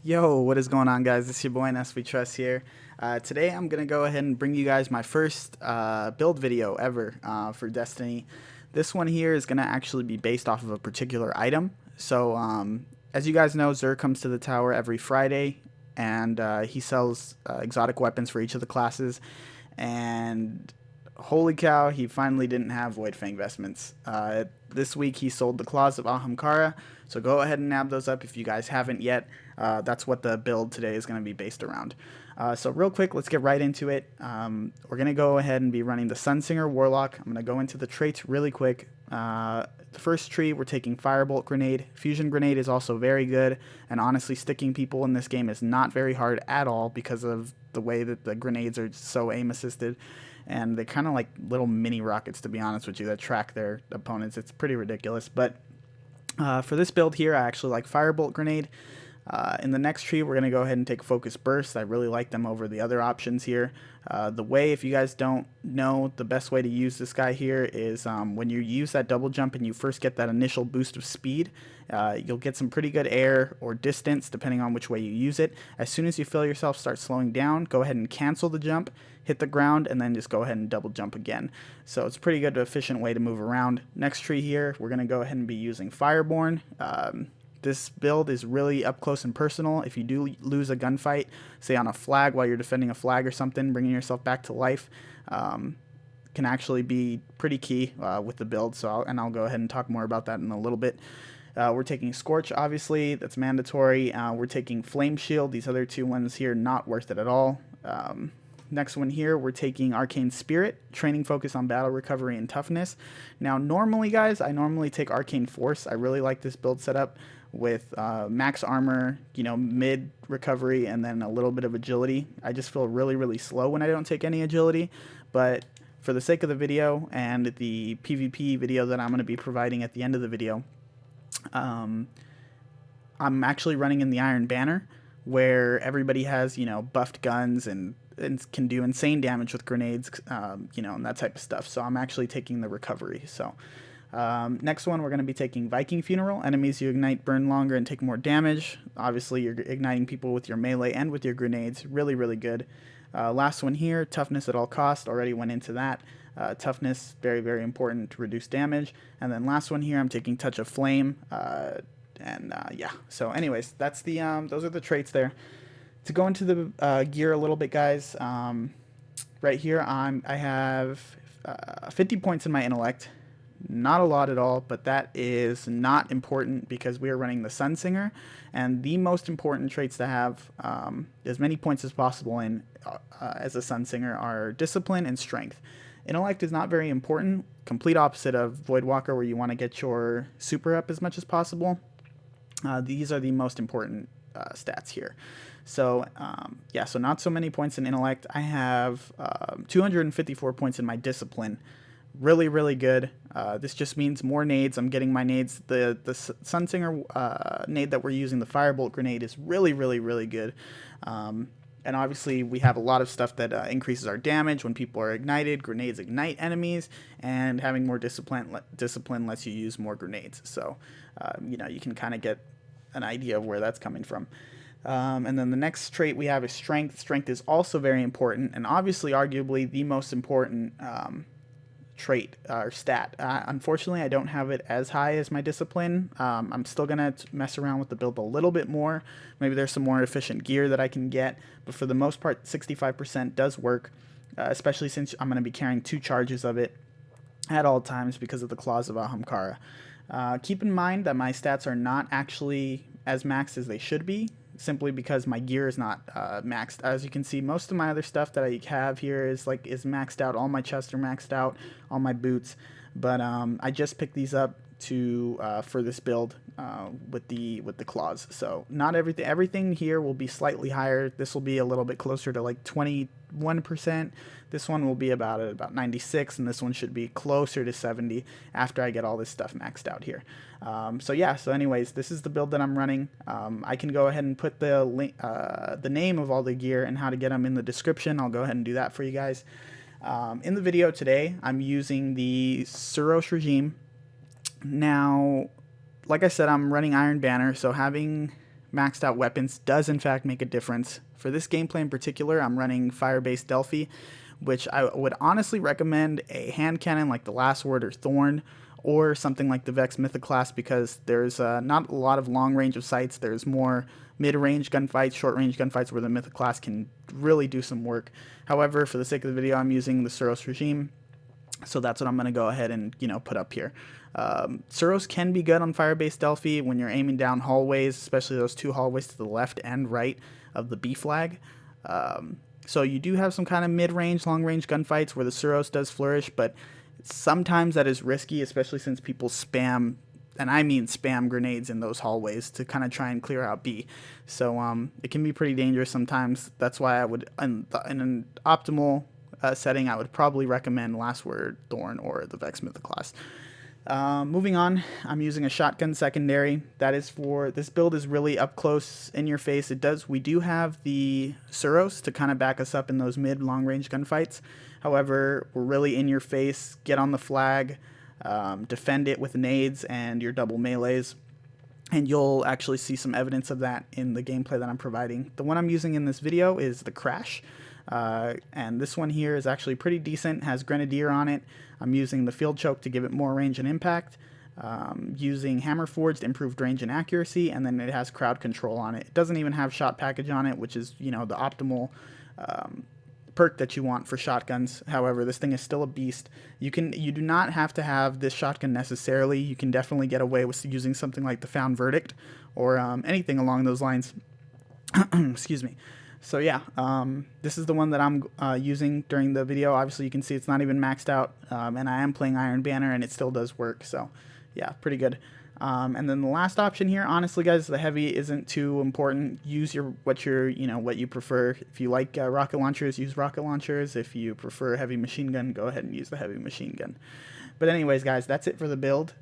Yo, what is going on, guys? It's your boy Ness We Trust here. Today I'm going to go ahead and bring you guys my first build video ever for Destiny. This one here is going to actually be based off of a particular item. So, as you guys know, Xur comes to the tower every Friday, and he sells exotic weapons for each of the classes. And holy cow, he finally didn't have voidfang vestments. This week he sold the claws of Ahamkara, so go ahead and nab those up if you guys haven't yet. That's what the build today is going to be based around. So real quick, let's get right into it. We're going to go ahead and be running the Sunsinger Warlock. I'm going to go into the traits really quick. The first tree, we're taking Firebolt Grenade. Fusion Grenade is also very good, and honestly, sticking people in this game is not very hard at all because of the way that the grenades are so aim assisted. And they're kind of like little mini rockets, to be honest with you, that track their opponents. It's pretty ridiculous. But for this build here, I actually like Firebolt Grenade. In the next tree, we're going to go ahead and take Focus Burst. I really like them over the other options here. The way, if you guys don't know, the best way to use this guy here is when you use that double jump and you first get that initial boost of speed, you'll get some pretty good air or distance depending on which way you use it. As soon as you feel yourself start slowing down, go ahead and cancel the jump, hit the ground, and then just go ahead and double jump again. So it's a pretty good, efficient way to move around. Next tree here, we're going to go ahead and be using Fireborn. This build is really up close and personal. If you do lose a gunfight, say on a flag while you're defending a flag or something, bringing yourself back to life can actually be pretty key with the build. So I'll go ahead and talk more about that in a little bit. We're taking Scorch, obviously. That's mandatory. We're taking Flame Shield. These other two ones here, not worth it at all. Next one here, we're taking Arcane Spirit, training focus on battle recovery and toughness. Now, normally, guys, I normally take Arcane Force. I really like this build setup with max armor, mid recovery, and then a little bit of agility. I just feel really, really slow when I don't take any agility, but for the sake of the video and the PvP video that I'm going to be providing at the end of the video, I'm actually running in the Iron Banner, where everybody has, buffed guns and can do insane damage with grenades, and that type of stuff. So I'm actually taking the recovery. So next one, we're going to be taking Viking Funeral. Enemies you ignite burn longer and take more damage. Obviously, you're igniting people with your melee and with your grenades. Really, really good. Last one here, Toughness at all costs. Already went into that. Toughness, very, very important to reduce damage. And then last one here, I'm taking Touch of Flame. Yeah. So anyways, that's the those are the traits there. To go into the gear a little bit, guys, right here I have 50 points in my intellect. Not a lot at all, but that is not important because we are running the Sunsinger, and the most important traits to have as many points as possible in as a Sunsinger are Discipline and Strength. Intellect is not very important, complete opposite of Voidwalker, where you want to get your super up as much as possible. These are the most important stats here. So yeah, so not so many points in intellect. I have 254 points in my discipline. Really, really good. This just means more nades. I'm getting my nades. The Sunsinger nade that we're using, the Firebolt Grenade, is really, really, really good. And obviously, we have a lot of stuff that increases our damage when people are ignited. Grenades ignite enemies, and having more discipline lets you use more grenades. So, you can kind of get an idea of where that's coming from. And then the next trait we have is Strength. Strength is also very important, and obviously, arguably, the most important trait or stat. Unfortunately, I don't have it as high as my Discipline. I'm still gonna mess around with the build a little bit more. Maybe there's some more efficient gear that I can get, but for the most part, 65% does work, especially since I'm gonna be carrying 2 charges of it at all times because of the claws of Ahamkara. Keep in mind that my stats are not actually as maxed as they should be, simply because my gear is not maxed. As you can see, most of my other stuff that I have here is maxed out. All my chests are maxed out, all my boots, but I just picked these up to for this build with the claws. So not everything here will be slightly higher. This will be a little bit closer to like 21%. This one will be about 96, and this one should be closer to 70 after I get all this stuff maxed out here. So yeah, so anyways, this is the build that I'm running. I can go ahead and put the link, the name of all the gear and how to get them in the description. I'll go ahead and do that for you guys. In the video today, I'm using the Suros regime. Now, like I said, I'm running Iron Banner, so having maxed out weapons does in fact make a difference. For this gameplay in particular, I'm running fire-based Delphi, which I would honestly recommend a hand cannon like the Last Word or Thorn, or something like the Vex Mythoclast, because there's not a lot of long range of sights. There's more mid-range gunfights, short-range gunfights where the Mythoclast can really do some work. However, for the sake of the video, I'm using the Suros regime, so that's what I'm going to go ahead and put up here. Suros can be good on fire-based Delphi when you're aiming down hallways, especially those two hallways to the left and right of the B flag. So you do have some kind of mid-range, long-range gunfights where the Suros does flourish, but sometimes that is risky, especially since people spam, and I mean spam, grenades in those hallways to kind of try and clear out B. So it can be pretty dangerous sometimes. That's why I would, in an optimal setting, I would probably recommend Last Word, Thorn, or the Vex Mythoclast. Moving on, I'm using a shotgun secondary. That is for, this build is really up close in your face. We do have the Suros to kind of back us up in those mid long range gunfights. However, we're really in your face, get on the flag, defend it with nades and your double melees, and you'll actually see some evidence of that in the gameplay that I'm providing. The one I'm using in this video is the Crash. And this one here is actually pretty decent, has Grenadier on it. I'm using the Field Choke to give it more range and impact, using Hammer Forged to improved range and accuracy, and then it has Crowd Control on it. It doesn't even have Shot Package on it, which is, the optimal perk that you want for shotguns. However, this thing is still a beast. You do not have to have this shotgun necessarily. You can definitely get away with using something like the Found Verdict or anything along those lines. Excuse me. So yeah, this is the one that I'm using during the video. Obviously, you can see it's not even maxed out, and I am playing Iron Banner, and it still does work. So yeah, pretty good. And then the last option here, honestly, guys, the heavy isn't too important. Use what you prefer. If you like rocket launchers, use rocket launchers. If you prefer heavy machine gun, go ahead and use the heavy machine gun. But anyways, guys, that's it for the build.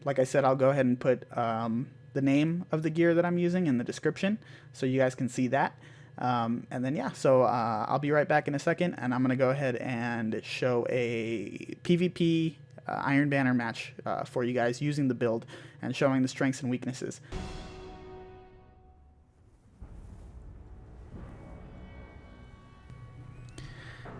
Like I said, I'll go ahead and put the name of the gear that I'm using in the description, so you guys can see that. And then yeah, so I'll be right back in a second, and I'm gonna go ahead and show a PvP Iron Banner match for you guys using the build and showing the strengths and weaknesses.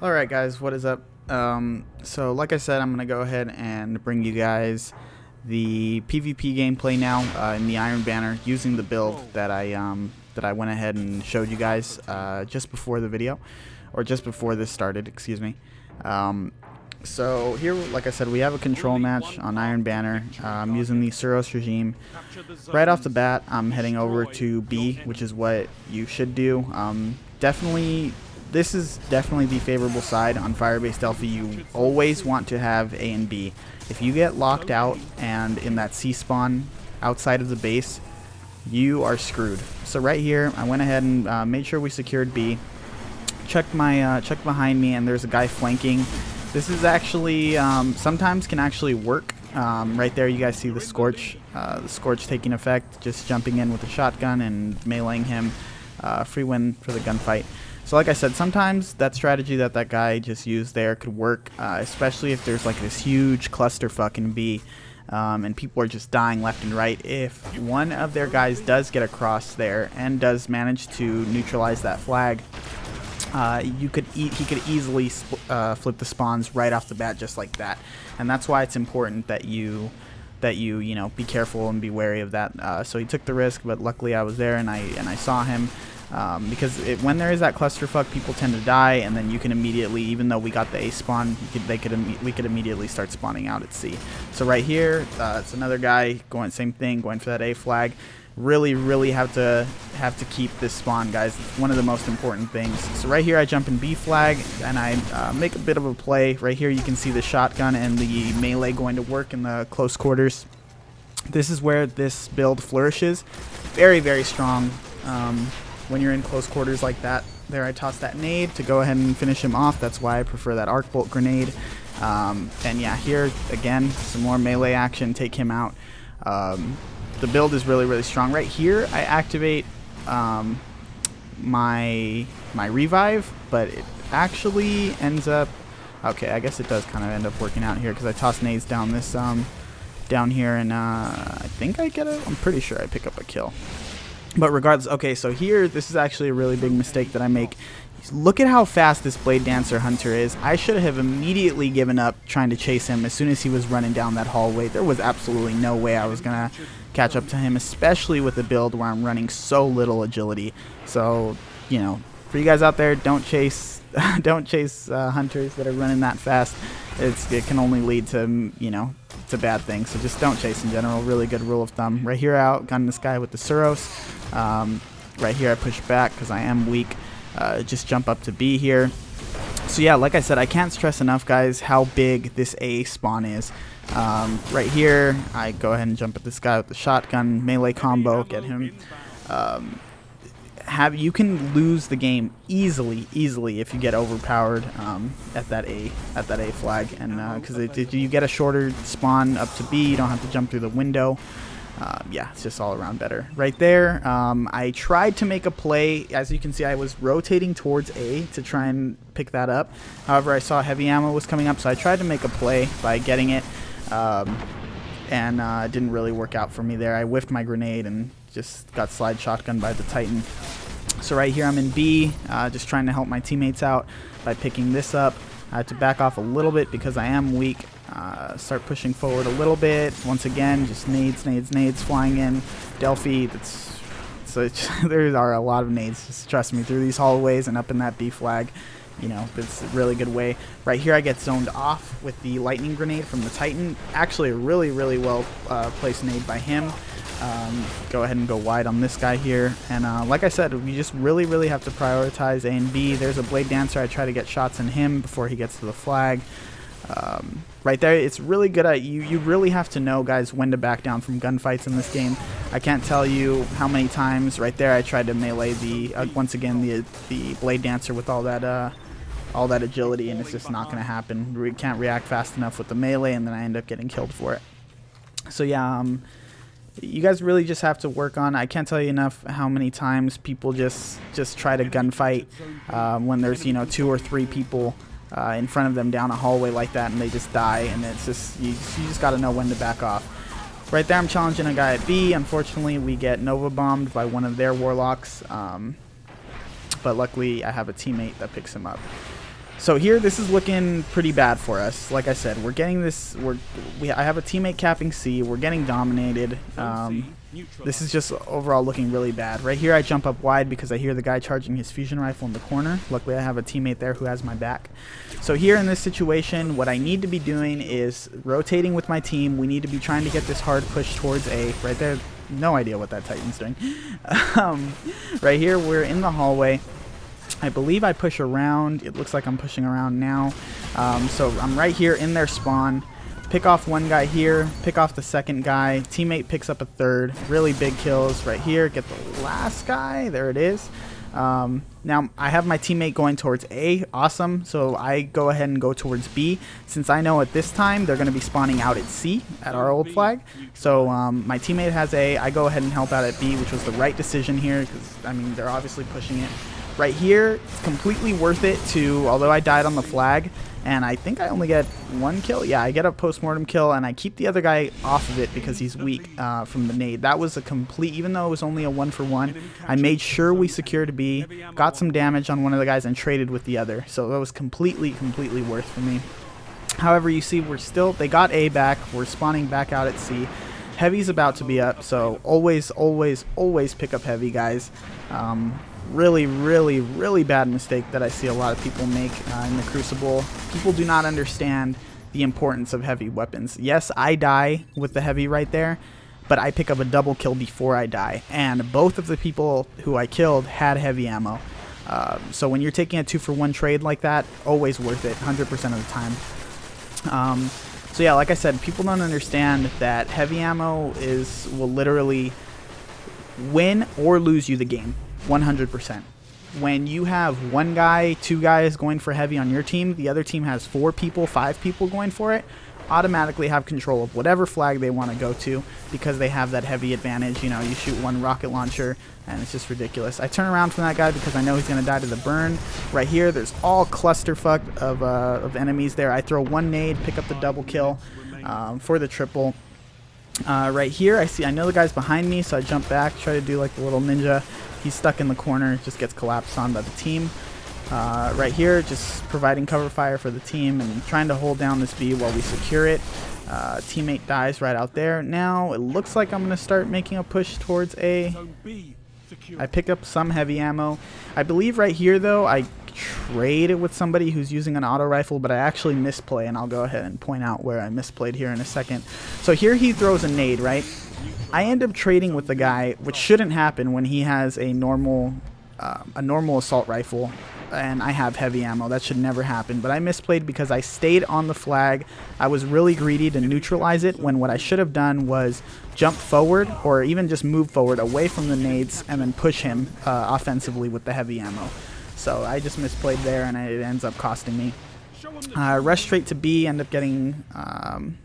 Alright guys, what is up? So like I said, I'm gonna go ahead and bring you guys the PvP gameplay now in the Iron Banner using the build that I went ahead and showed you guys just before the video, or just before this started, excuse me. So here, like I said, we have a control match on Iron Banner. I'm using the Suros regime. Right off the bat, I'm heading over to B, which is what you should do. This is definitely the favorable side on fire-based Delphi. You always want to have A and B. If you get locked out and in that C spawn outside of the base, you are screwed. So right here, I went ahead and made sure we secured B. Checked behind me, and there's a guy flanking. This is actually sometimes can actually work. Right there, you guys see the Scorch taking effect. Just jumping in with a shotgun and meleeing him. Free win for the gunfight. So like I said, sometimes that strategy that guy just used there could work, especially if there's like this huge clusterfuck in B. And people are just dying left and right. If one of their guys does get across there and does manage to neutralize that flag, he could easily flip the spawns right off the bat, just like that. And that's why it's important that you be careful and be wary of that. So he took the risk, but luckily I was there and I saw him. Because when there is that clusterfuck, people tend to die, and then you can immediately, even though we got the A spawn, we could immediately start spawning out at C. So right here, it's another guy going same thing, going for that A flag. Really have to keep this spawn, guys. It's one of the most important things. So right here, I jump in B flag, and I make a bit of a play. Right here, you can see the shotgun and the melee going to work in the close quarters. This is where this build flourishes. Very strong. When you're in close quarters like that. There, I tossed that nade to go ahead and finish him off. That's why I prefer that arc bolt grenade. And yeah, here again, some more melee action, take him out. The build is really strong. Right here, I activate my revive, but it actually ends up. Okay, I guess it does kind of end up working out here because I toss nades down this down here, and I think I get it. I'm pretty sure I pick up a kill. But regardless, okay, so here, this is actually a really big mistake that I make. Look at how fast this Blade Dancer Hunter is. I should have immediately given up trying to chase him as soon as he was running down that hallway. There was absolutely no way I was going to catch up to him, especially with a build where I'm running so little agility. So, you know, for you guys out there, don't chase hunters that are running that fast. It can only lead to, you know, to bad things. So just don't chase in general. Really good rule of thumb. Right here, I outgun this guy with the Suros. Right here, I push back because I am weak. Just jump up to B here. So yeah, like I said, I can't stress enough, guys, how big this A spawn is. Right here, I go ahead and jump at this guy with the shotgun, melee combo, get him. You can lose the game easily if you get overpowered at that A flag, and because if you get a shorter spawn up to B, you don't have to jump through the window. Yeah, it's just all around better. Right there, I tried to make a play. As you can see, I was rotating towards A to try and pick that up. However, I saw heavy ammo was coming up, so I tried to make a play by getting it, and it didn't really work out for me there. I whiffed my grenade and just got slide shotgun by the Titan. So right here, I'm in B, just trying to help my teammates out by picking this up. I had to back off a little bit because I am weak. Start pushing forward a little bit. Once again, just nades flying in. Delphi, there are a lot of nades, just trust me, through these hallways and up in that B flag. You know, it's a really good way. Right here, I get zoned off with the lightning grenade from the Titan. Actually, a really well placed nade by him. Go ahead and go wide on this guy here. And like I said, we just really have to prioritize A and B. There's a Blade Dancer. I try to get shots in him before he gets to the flag. Right there, it's really good at you really have to know, guys, when to back down from gunfights in this game. I can't tell you how many times right there I tried to melee the once again the Blade Dancer with all that agility, and it's just not going to happen. We can't react fast enough with the melee, and then I end up getting killed for it. So yeah, you guys really just have to work on. I can't tell you enough how many times people just try to gunfight when there's, you know, 2 or 3 people in front of them down a hallway like that, and they just die. And it's just you just got to know when to back off. Right there, I'm challenging a guy at B. Unfortunately, we get Nova bombed by one of their warlocks, but luckily I have a teammate that picks him up. So here, this is looking pretty bad for us. Like I said, we're getting this. I have a teammate capping C. We're getting dominated. This is just overall looking really bad. Right here, I jump up wide because I hear the guy charging his fusion rifle in the corner. Luckily, I have a teammate there who has my back. So here in this situation, what I need to be doing is rotating with my team. We need to be trying to get this hard push towards A. Right there, no idea what that Titan's doing. Right here, we're in the hallway. I believe I push around. It looks like I'm pushing around now. So I'm right here in their spawn. Pick off one guy here. Pick off the second guy. Teammate picks up a third. Really big kills right here. Get the last guy. There it is. Now I have my teammate going towards A. Awesome. So I go ahead and go towards B. Since I know at this time they're going to be spawning out at C at our old flag. So my teammate has A. I go ahead and help out at B, which was the right decision here because, I mean, they're obviously pushing it. Right here, it's completely worth it to, although I died on the flag, and I think I only get 1 kill. Yeah, I get a post-mortem kill, and I keep the other guy off of it because he's weak from the nade. That was a complete, even though it was only a 1-for-1, I made sure we secured B, got some damage on one of the guys, and traded with the other. So that was completely worth for me. However, you see, they got A back. We're spawning back out at C. Heavy's about to be up, so always pick up heavy, guys. Really bad mistake that I see a lot of people make in the Crucible. People do not understand the importance of heavy weapons. Yes, I die with the heavy right there, but I pick up a double kill before I die, and both of the people who I killed had heavy ammo. So when you're taking a 2-for-1 trade like that, always worth it 100% of the time. So yeah, like I said, people don't understand that heavy ammo will literally win or lose you the game. 100%. When you have 1 guy, 2 guys going for heavy on your team, the other team has 4 people, 5 people going for it, automatically have control of whatever flag they want to go to because they have that heavy advantage. You know, you shoot 1 rocket launcher and it's just ridiculous. I turn around from that guy because I know he's going to die to the burn. Right here, there's all clusterfuck of enemies there. I throw 1 nade, pick up the double kill for the triple. Right here, I know the guy's behind me, so I jump back, try to do like the little ninja. He's stuck in the corner, just gets collapsed on by the team. Right here, just providing cover fire for the team and trying to hold down this B while we secure it. Teammate dies right out there. Now, it looks like I'm going to start making a push towards A. I pick up some heavy ammo. I believe right here, though, I trade it with somebody who's using an auto rifle, but I actually misplay, and I'll go ahead and point out where I misplayed here in a second. So here he throws a nade, right? I end up trading with the guy, which shouldn't happen when he has a normal assault rifle and I have heavy ammo. That should never happen, but I misplayed because I stayed on the flag. I was really greedy to neutralize it when what I should have done was jump forward or even just move forward away from the nades and then push him offensively with the heavy ammo. So I just misplayed there, and it ends up costing me. Rush straight to B, end up getting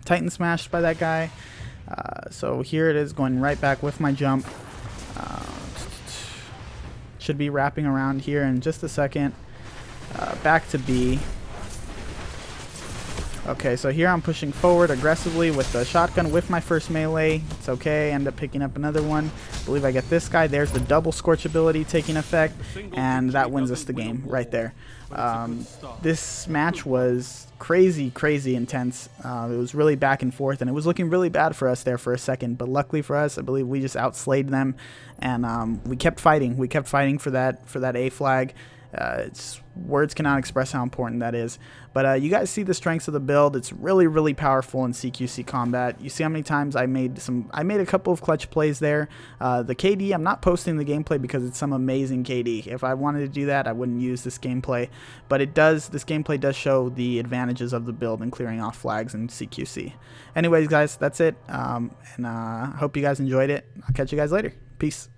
Titan smashed by that guy. So here it is, going right back with my jump. Should be wrapping around here in just a second. Back to B. Okay, so here I'm pushing forward aggressively with the shotgun with my first melee. It's okay, end up picking up another one. I believe I get this guy. There's the double Scorch ability taking effect, and that wins us the game right there. This match was crazy intense. It was really back and forth, and it was looking really bad for us there for a second, but luckily for us, I believe we just outslayed them, and we kept fighting. We kept fighting for that A flag. Words cannot express how important that is. But you guys see the strengths of the build. It's really powerful in CQC combat. You see how many times I made a couple of clutch plays there. The KD, I'm not posting the gameplay because it's some amazing KD. If I wanted to do that, I wouldn't use this gameplay. But this gameplay does show the advantages of the build in clearing off flags in CQC. Anyways, guys, that's it. And hope you guys enjoyed it. I'll catch you guys later. Peace.